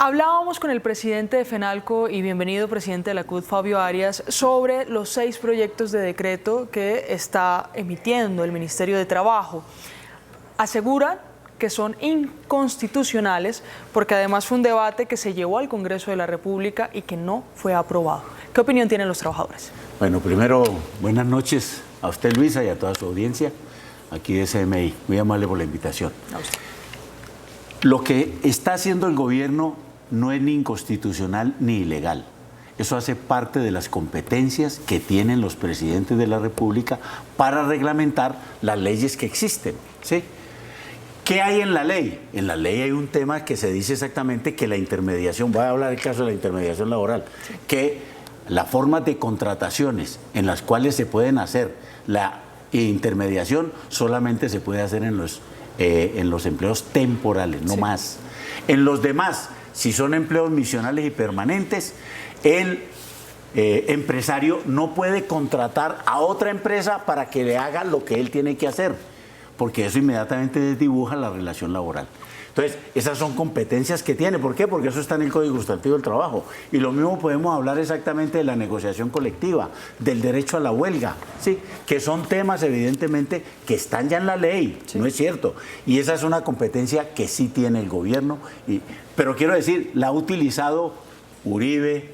Hablábamos con el presidente de FENALCO y bienvenido presidente de la CUT, Fabio Arias, sobre los 6 proyectos de decreto que está emitiendo el Ministerio de Trabajo. Aseguran que son inconstitucionales porque además fue un debate que se llevó al Congreso de la República y que no fue aprobado. ¿Qué opinión tienen los trabajadores? Bueno, primero, buenas noches a usted, Luisa, y a toda su audiencia aquí de CMI. Muy amable por la invitación. A usted. Lo que está haciendo el gobierno no es ni inconstitucional ni ilegal. Eso hace parte de las competencias que tienen los presidentes de la República para reglamentar las leyes que existen, ¿sí? ¿Qué hay en la ley? En la ley hay un tema que se dice exactamente que la intermediación, voy a hablar del caso de la intermediación laboral, sí, que las formas de contrataciones en las cuales se pueden hacer la intermediación solamente se puede hacer en los empleos temporales, no sí, más. En los demás, si son empleos misionales y permanentes, el empresario no puede contratar a otra empresa para que le haga lo que él tiene que hacer, porque eso inmediatamente desdibuja la relación laboral. Entonces, esas son competencias que tiene. ¿Por qué? Porque eso está en el Código Sustantivo del Trabajo. Y lo mismo podemos hablar exactamente de la negociación colectiva, del derecho a la huelga, ¿sí? Que son temas, evidentemente, que están ya en la ley, sí, ¿no es cierto? Y esa es una competencia que sí tiene el gobierno. Pero quiero decir, la ha utilizado Uribe,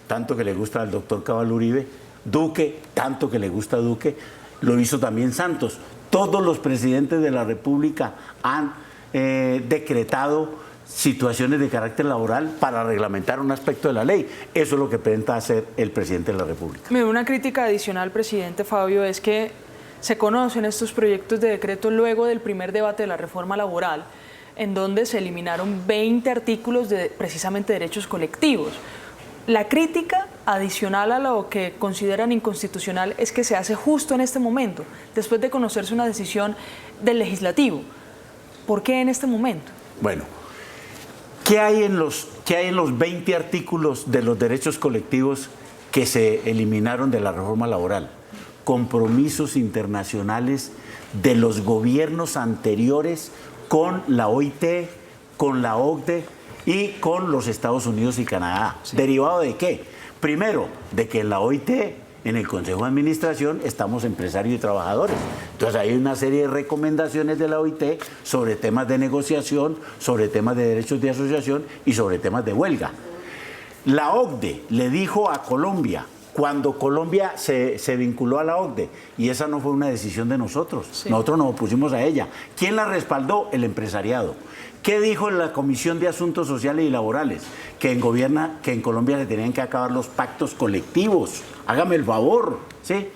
tanto que le gusta al doctor Cabal Uribe, Duque, tanto que le gusta a Duque, lo hizo también Santos. Todos los presidentes de la República han decretado situaciones de carácter laboral para reglamentar un aspecto de la ley. Eso es lo que pretende hacer el presidente de la República. Una crítica adicional, presidente Fabio, es que se conocen estos proyectos de decreto luego del primer debate de la reforma laboral, en donde se eliminaron 20 artículos de precisamente derechos colectivos. La crítica adicional a lo que consideran inconstitucional es que se hace justo en este momento, después de conocerse una decisión del legislativo. ¿Por qué en este momento? Bueno, ¿qué hay en los 20 artículos de los derechos colectivos que se eliminaron de la reforma laboral? Compromisos internacionales de los gobiernos anteriores con la OIT, con la OCDE y con los Estados Unidos y Canadá. Sí. ¿Derivado de qué? Primero, de que en la OIT, en el Consejo de Administración, estamos empresarios y trabajadores. Entonces hay una serie de recomendaciones de la OIT sobre temas de negociación, sobre temas de derechos de asociación y sobre temas de huelga. La OCDE le dijo a Colombia, cuando Colombia se vinculó a la OCDE, y esa no fue una decisión de nosotros, sí, nosotros nos opusimos a ella. ¿Quién la respaldó? El empresariado. ¿Qué dijo la Comisión de Asuntos Sociales y Laborales? Que en Colombia se tenían que acabar los pactos colectivos. Hágame el favor, ¿sí?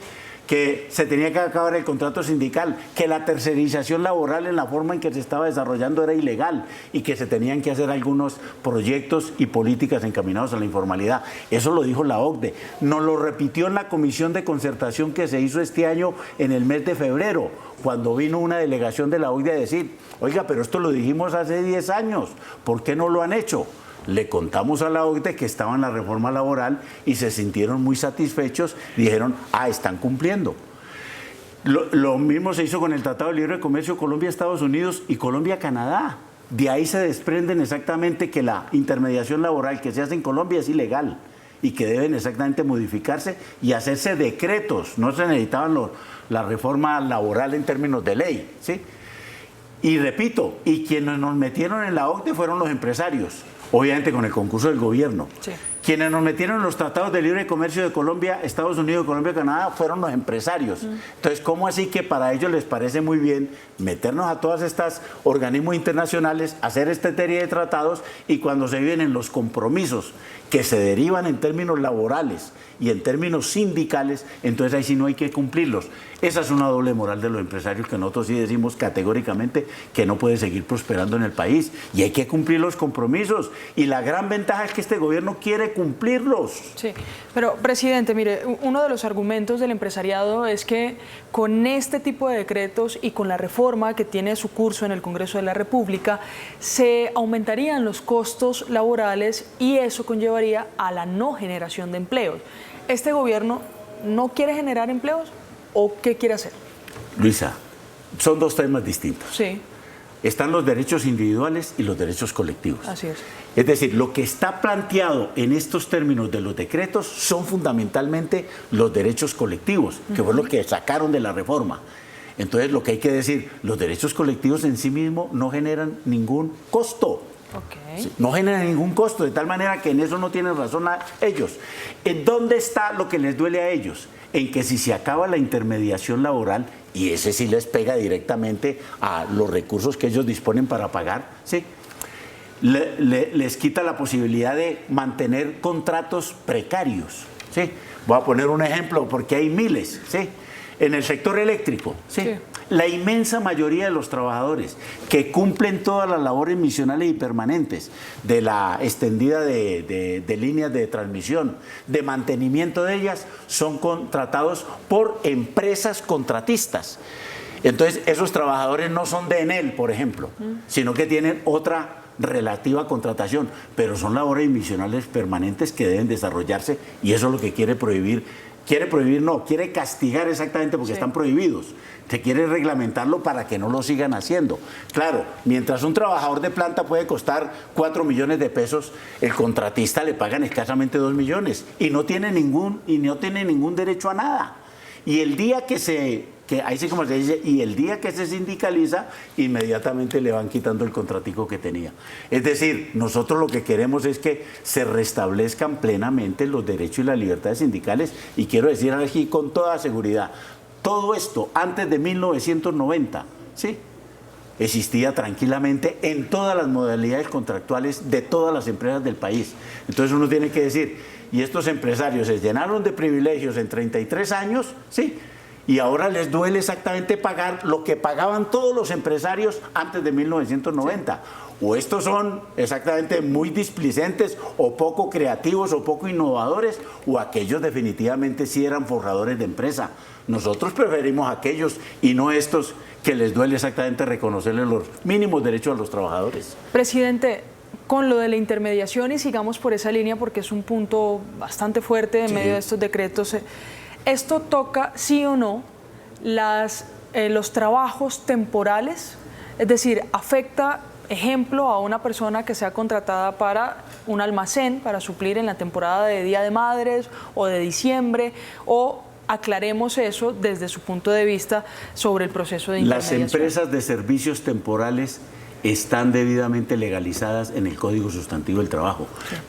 Que se tenía que acabar el contrato sindical, que la tercerización laboral en la forma en que se estaba desarrollando era ilegal y que se tenían que hacer algunos proyectos y políticas encaminados a la informalidad. Eso lo dijo la OCDE. Nos lo repitió en la Comisión de Concertación que se hizo este año en el mes de febrero, cuando vino una delegación de la OCDE a decir, oiga, pero esto lo dijimos hace 10 años, ¿por qué no lo han hecho? Le contamos a la OCDE que estaba en la reforma laboral y se sintieron muy satisfechos, dijeron, están cumpliendo. Lo mismo se hizo con el Tratado de Libre Comercio Colombia-Estados Unidos y Colombia-Canadá. De ahí se desprenden exactamente que la intermediación laboral que se hace en Colombia es ilegal y que deben exactamente modificarse y hacerse decretos. No se necesitaban la reforma laboral en términos de ley, ¿sí? Y repito, y quienes nos metieron en la OCDE fueron los empresarios, obviamente con el concurso del gobierno. Sí. Quienes nos metieron en los tratados de libre comercio de Colombia, Estados Unidos, Colombia, Canadá, fueron los empresarios. Entonces, ¿cómo así que para ellos les parece muy bien meternos a todas estas organismos internacionales, hacer esta serie de tratados y cuando se vienen los compromisos que se derivan en términos laborales y en términos sindicales, entonces ahí sí no hay que cumplirlos? Esa es una doble moral de los empresarios que nosotros sí decimos categóricamente que no puede seguir prosperando en el país y hay que cumplir los compromisos y la gran ventaja es que este gobierno quiere cumplirlos. Sí, pero presidente, mire, uno de los argumentos del empresariado es que con este tipo de decretos y con la reforma que tiene su curso en el Congreso de la República se aumentarían los costos laborales y eso conllevaría a la no generación de empleos. ¿Este gobierno no quiere generar empleos o qué quiere hacer? Luisa, son dos temas distintos. Sí. están los derechos individuales y los derechos colectivos. Así es. Es decir, lo que está planteado en estos términos de los decretos son fundamentalmente los derechos colectivos, que fue lo que sacaron de la reforma. Entonces, lo que hay que decir, los derechos colectivos en sí mismos no generan ningún costo. Okay. Sí, no generan ningún costo, de tal manera que en eso no tienen razón ellos. ¿En dónde está lo que les duele a ellos? En que si se acaba la intermediación laboral, y ese sí les pega directamente a los recursos que ellos disponen para pagar, ¿sí? Les quita la posibilidad de mantener contratos precarios, ¿sí? Voy a poner un ejemplo porque hay miles, ¿sí? En el sector eléctrico, ¿sí? Sí. La inmensa mayoría de los trabajadores que cumplen todas las labores misionales y permanentes de la extendida de líneas de transmisión, de mantenimiento de ellas, son contratados por empresas contratistas. Entonces, esos trabajadores no son de Enel, por ejemplo, sino que tienen otra relativa contratación, pero son labores misionales permanentes que deben desarrollarse, y eso es lo que quiere prohibir. Quiere castigar exactamente porque están prohibidos. Se quiere reglamentarlo para que no lo sigan haciendo. Claro, mientras un trabajador de planta puede costar 4 millones de pesos, el contratista le pagan escasamente 2 millones y no tiene ningún derecho a nada. Y el día ahí sí como se dice, y el día que se sindicaliza, inmediatamente le van quitando el contratico que tenía. Es decir, nosotros lo que queremos es que se restablezcan plenamente los derechos y las libertades sindicales, y quiero decir aquí con toda seguridad, todo esto antes de 1990, ¿sí?, existía tranquilamente en todas las modalidades contractuales de todas las empresas del país. Entonces uno tiene que decir, y estos empresarios se llenaron de privilegios en 33 años, ¿sí?, y ahora les duele exactamente pagar lo que pagaban todos los empresarios antes de 1990. Sí. O estos son exactamente muy displicentes, o poco creativos, o poco innovadores, o aquellos definitivamente sí eran forradores de empresa. Nosotros preferimos aquellos y no estos que les duele exactamente reconocerles los mínimos derechos a los trabajadores. Presidente, con lo de la intermediación, y sigamos por esa línea porque es un punto bastante fuerte en medio de estos decretos, ¿esto toca, sí o no, los trabajos temporales? Es decir, ¿afecta, ejemplo, a una persona que sea contratada para un almacén, para suplir en la temporada de Día de Madres o de diciembre? O aclaremos eso desde su punto de vista sobre el proceso de intermediación. Las empresas de servicios temporales están debidamente legalizadas en el Código Sustantivo del Trabajo,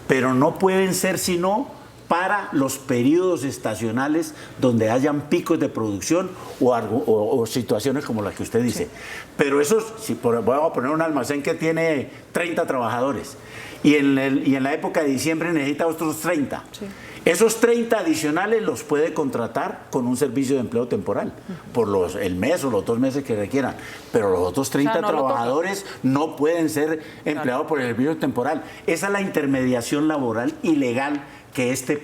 pero no pueden ser sino para los periodos estacionales donde hayan picos de producción o situaciones como las que usted dice. Sí. Pero esos, voy a poner un almacén que tiene 30 trabajadores y en la época de diciembre necesita otros 30. Sí. Esos 30 adicionales los puede contratar con un servicio de empleo temporal por el mes o los 2 meses que requieran, pero los otros 30 trabajadores no pueden ser empleados por el servicio temporal. Esa es la intermediación laboral ilegal que este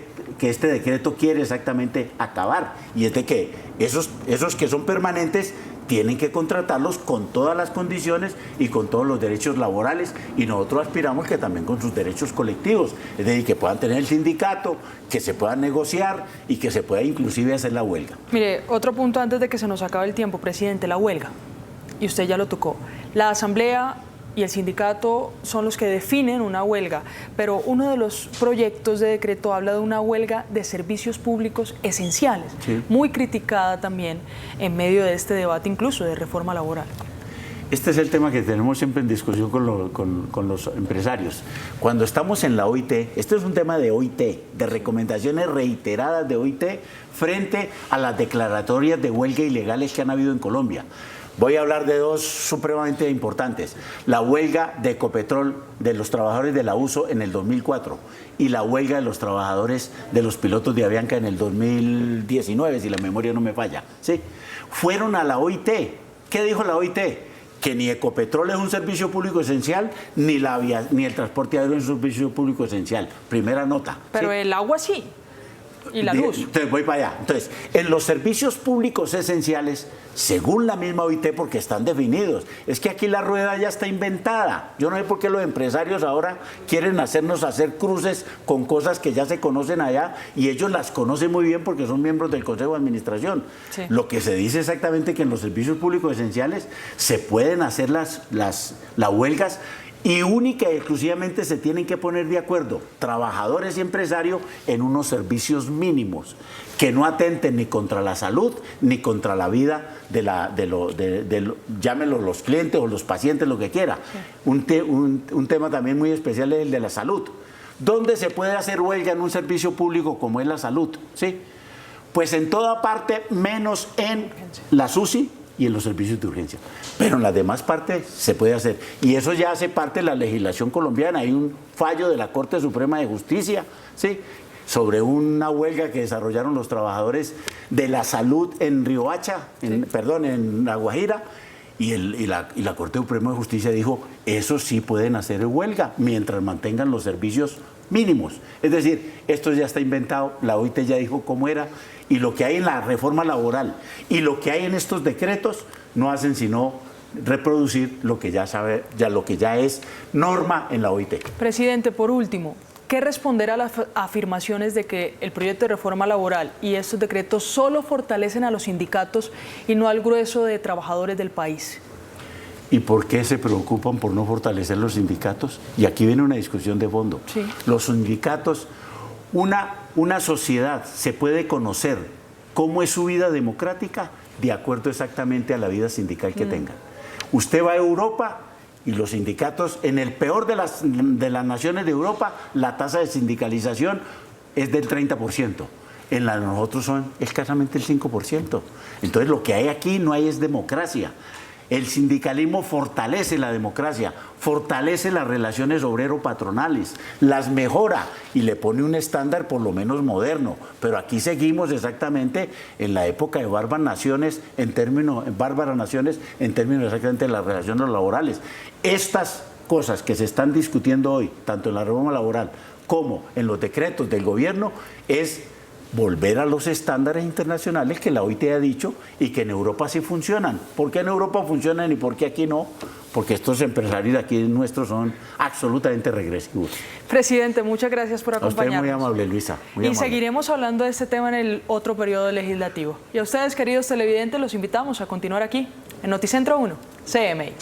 decreto quiere exactamente acabar, y es de que esos que son permanentes tienen que contratarlos con todas las condiciones y con todos los derechos laborales, y nosotros aspiramos que también con sus derechos colectivos, es decir, que puedan tener el sindicato, que se puedan negociar y que se pueda inclusive hacer la huelga. Mire, otro punto antes de que se nos acabe el tiempo, presidente, la huelga, y usted ya lo tocó. La Asamblea y el sindicato son los que definen una huelga, pero uno de los proyectos de decreto habla de una huelga de servicios públicos esenciales, muy criticada también en medio de este debate incluso de reforma laboral. Este es el tema que tenemos siempre en discusión con los empresarios. Cuando estamos en la OIT, este es un tema de OIT, de recomendaciones reiteradas de OIT frente a las declaratorias de huelga ilegales que han habido en Colombia. Voy a hablar de dos supremamente importantes: la huelga de Ecopetrol de los trabajadores de la USO en el 2004 y la huelga de los trabajadores de los pilotos de Avianca en el 2019, si la memoria no me falla. ¿Sí? Fueron a la OIT. ¿Qué dijo la OIT? Que ni Ecopetrol es un servicio público esencial, ni el transporte aéreo es un servicio público esencial. Primera nota. Pero ¿sí? El agua sí. Y la luz. Entonces voy para allá. Entonces, en los servicios públicos esenciales, según la misma OIT, porque están definidos, es que aquí la rueda ya está inventada. Yo no sé por qué los empresarios ahora quieren hacernos hacer cruces con cosas que ya se conocen allá y ellos las conocen muy bien porque son miembros del Consejo de Administración. Sí. Lo que se dice exactamente que en los servicios públicos esenciales se pueden hacer las huelgas y única y exclusivamente se tienen que poner de acuerdo trabajadores y empresarios en unos servicios mínimos que no atenten ni contra la salud ni contra la vida llámenlo los clientes o los pacientes, lo que quiera. Sí. Un tema también muy especial es el de la salud. ¿Dónde se puede hacer huelga en un servicio público como es la salud? ¿Sí? Pues en toda parte, menos en la SUSI y en los servicios de urgencia. Pero en las demás partes se puede hacer. Y eso ya hace parte de la legislación colombiana. Hay un fallo de la Corte Suprema de Justicia, ¿sí?, sobre una huelga que desarrollaron los trabajadores de la salud en Riohacha, en La Guajira, y la Corte Suprema de Justicia dijo, eso sí pueden hacer huelga mientras mantengan los servicios mínimos. Es decir, esto ya está inventado, la OIT ya dijo cómo era, y lo que hay en la reforma laboral y lo que hay en estos decretos no hacen sino reproducir lo que lo que ya es norma en la OIT. Presidente, por último, ¿qué responder a las afirmaciones de que el proyecto de reforma laboral y estos decretos solo fortalecen a los sindicatos y no al grueso de trabajadores del país? ¿Y por qué se preocupan por no fortalecer los sindicatos? Y aquí viene una discusión de fondo. Sí. Los sindicatos, una sociedad se puede conocer cómo es su vida democrática de acuerdo exactamente a la vida sindical que tenga. Usted va a Europa y los sindicatos, en el peor de las naciones de Europa, la tasa de sindicalización es del 30%. En la de nosotros son escasamente el 5%. Entonces lo que hay aquí no hay es democracia. El sindicalismo fortalece la democracia, fortalece las relaciones obrero-patronales, las mejora y le pone un estándar por lo menos moderno. Pero aquí seguimos exactamente en la época de bárbaras naciones en términos exactamente de las relaciones laborales. Estas cosas que se están discutiendo hoy, tanto en la reforma laboral como en los decretos del gobierno, es volver a los estándares internacionales que la OIT ha dicho y que en Europa sí funcionan. ¿Por qué en Europa funcionan y por qué aquí no? Porque estos empresarios aquí nuestros son absolutamente regresivos. Presidente, muchas gracias por acompañarnos. A usted muy amable, Luisa. Muy amable. Seguiremos hablando de este tema en el otro periodo legislativo. Y a ustedes, queridos televidentes, los invitamos a continuar aquí en Noticentro 1, CMI.